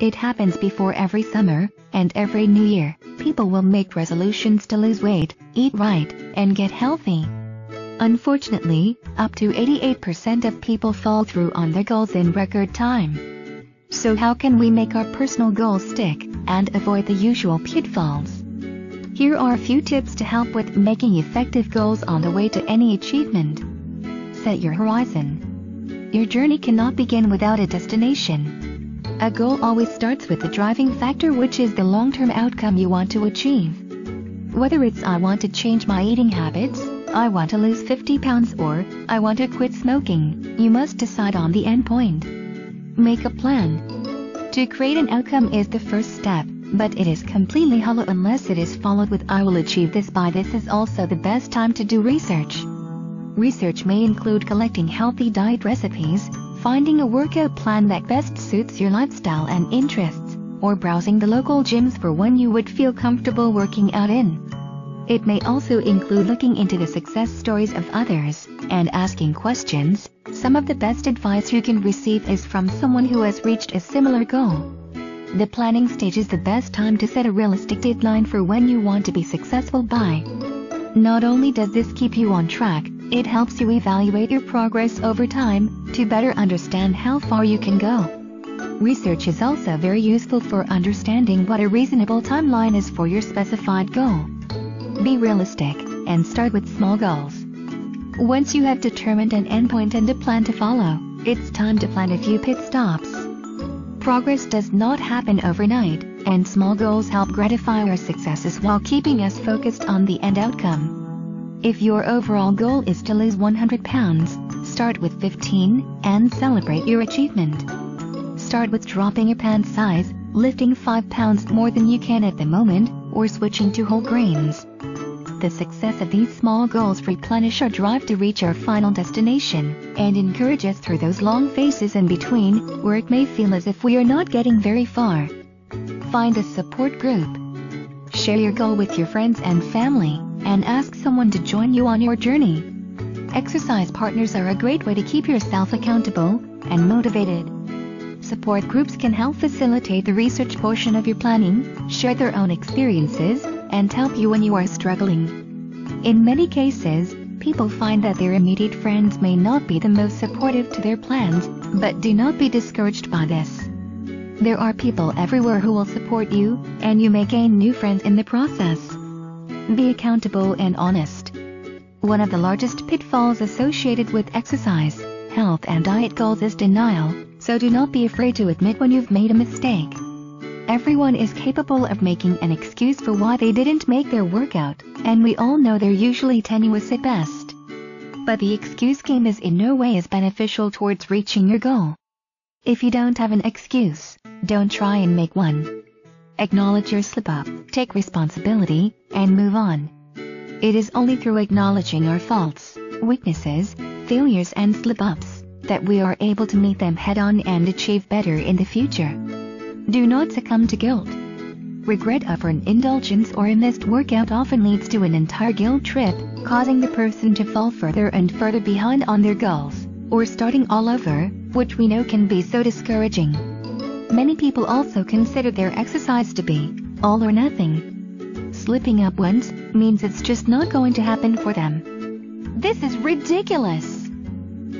It happens before every summer, and every new year, people will make resolutions to lose weight, eat right, and get healthy. Unfortunately, up to 88% of people fall through on their goals in record time. So how can we make our personal goals stick, and avoid the usual pitfalls? Here are a few tips to help with making effective goals on the way to any achievement. Set your horizon. Your journey cannot begin without a destination. A goal always starts with the driving factor, which is the long-term outcome you want to achieve. Whether it's I want to change my eating habits, I want to lose 50 pounds, or I want to quit smoking, you must decide on the end point. Make a plan. To create an outcome is the first step, but it is completely hollow unless it is followed with I will achieve this by this. Is also the best time to do research. Research may include collecting healthy diet recipes, finding a workout plan that best suits your lifestyle and interests, or browsing the local gyms for one you would feel comfortable working out in. It may also include looking into the success stories of others, and asking questions. Some of the best advice you can receive is from someone who has reached a similar goal. The planning stage is the best time to set a realistic deadline for when you want to be successful by. Not only does this keep you on track, it helps you evaluate your progress over time, to better understand how far you can go. Research is also very useful for understanding what a reasonable timeline is for your specified goal. Be realistic, and start with small goals. Once you have determined an endpoint and a plan to follow, it's time to plan a few pit stops. Progress does not happen overnight, and small goals help gratify our successes while keeping us focused on the end outcome. If your overall goal is to lose 100 pounds, start with 15, and celebrate your achievement. Start with dropping a pant size, lifting 5 pounds more than you can at the moment, or switching to whole grains. The success of these small goals replenish our drive to reach our final destination, and encourage us through those long phases in between, where it may feel as if we are not getting very far. Find a support group. Share your goal with your friends and family, and ask someone to join you on your journey. Exercise partners are a great way to keep yourself accountable and motivated. Support groups can help facilitate the research portion of your planning, share their own experiences, and help you when you are struggling. In many cases, people find that their immediate friends may not be the most supportive to their plans, but do not be discouraged by this. There are people everywhere who will support you, and you may gain new friends in the process. Be accountable and honest. One of the largest pitfalls associated with exercise, health and diet goals is denial, so do not be afraid to admit when you've made a mistake. Everyone is capable of making an excuse for why they didn't make their workout, and we all know they're usually tenuous at best. But the excuse game is in no way as beneficial towards reaching your goal. If you don't have an excuse, don't try and make one. Acknowledge your slip-up, take responsibility, and move on. It is only through acknowledging our faults, weaknesses, failures and slip-ups, that we are able to meet them head-on and achieve better in the future. Do not succumb to guilt. Regret over an indulgence or a missed workout often leads to an entire guilt trip, causing the person to fall further and further behind on their goals, or starting all over, which we know can be so discouraging. Many people also consider their exercise to be all or nothing. Slipping up once means it's just not going to happen for them. This is ridiculous!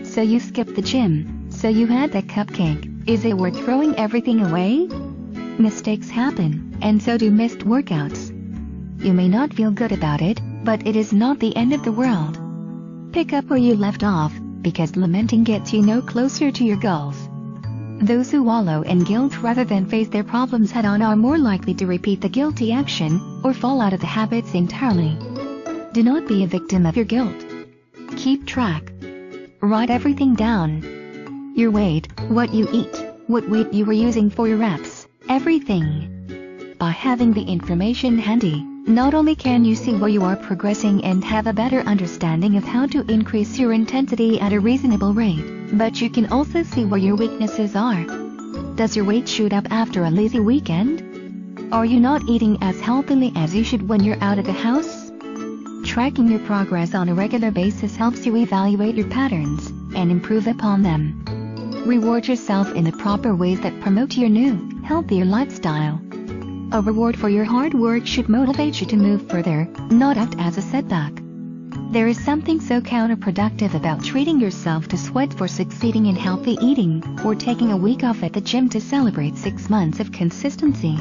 So you skipped the gym, so you had that cupcake. Is it worth throwing everything away? Mistakes happen, and so do missed workouts. You may not feel good about it, but it is not the end of the world. Pick up where you left off, because lamenting gets you no closer to your goals. Those who wallow in guilt rather than face their problems head-on are more likely to repeat the guilty action, or fall out of the habits entirely. Do not be a victim of your guilt. Keep track. Write everything down. Your weight, what you eat, what weight you were using for your reps, everything. By having the information handy, not only can you see where you are progressing and have a better understanding of how to increase your intensity at a reasonable rate, but you can also see where your weaknesses are. Does your weight shoot up after a lazy weekend? Are you not eating as healthily as you should when you're out of the house? Tracking your progress on a regular basis helps you evaluate your patterns and improve upon them. Reward yourself in the proper ways that promote your new healthier lifestyle. A reward for your hard work should motivate you to move further, not act as a setback. There is something so counterproductive about treating yourself to sweat for succeeding in healthy eating, or taking a week off at the gym to celebrate 6 months of consistency.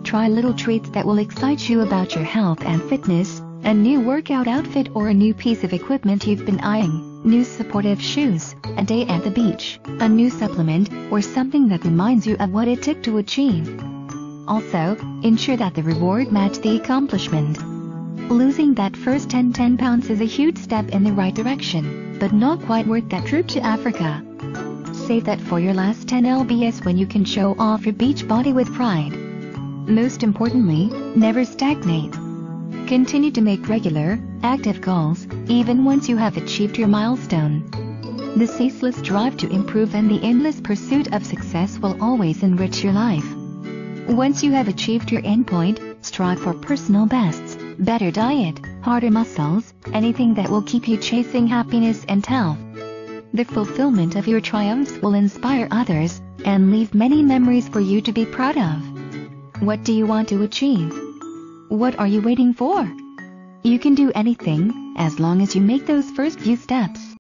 Try little treats that will excite you about your health and fitness: a new workout outfit or a new piece of equipment you've been eyeing, new supportive shoes, a day at the beach, a new supplement, or something that reminds you of what it took to achieve. Also, ensure that the reward matches the accomplishment. Losing that first 10 pounds is a huge step in the right direction, but not quite worth that trip to Africa. Save that for your last 10 lbs when you can show off your beach body with pride. Most importantly, never stagnate. Continue to make regular, active goals, even once you have achieved your milestone. The ceaseless drive to improve and the endless pursuit of success will always enrich your life. Once you have achieved your endpoint, strive for personal bests, better diet, harder muscles, anything that will keep you chasing happiness and health. The fulfillment of your triumphs will inspire others, and leave many memories for you to be proud of. What do you want to achieve? What are you waiting for? You can do anything, as long as you make those first few steps.